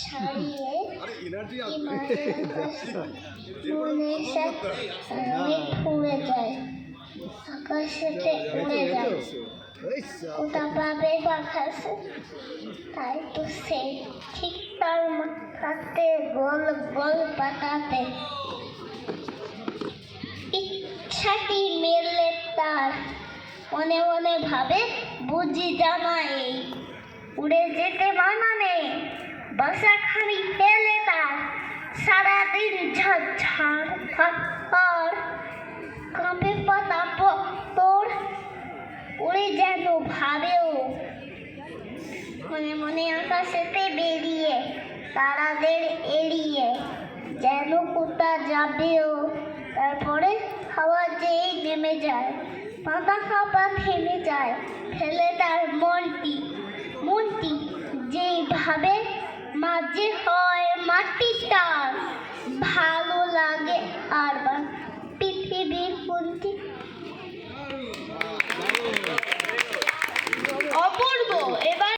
ছাড়িয়ে উড়ে যায়, আকাশেতে উড়ে যায়, ওটা পাবে বাতাসে। তাই তো সে ঠিক তার মাথাতে গোল গোল পাতাতে ইচ্ছাটি মেলে তার, মনে মনে ভাবে বুঝি জানা এই উড়ে যেতে মানা নেই। বাসাখানি পেলে তার সারাদিন ঝড় ঝড় কাঁপে পাতা তোর উড়ে যেন ভাবেও মনে মনে আকাশেতে বেরিয়ে তারাদের এড়িয়ে যেন কোথা যাবেও। তারপরে হাওয়া যেই নেমে যায়, পাতা কাঁপা থেমে যায়, ফেলে তার মনটি যেইভাবে মাঝে হয়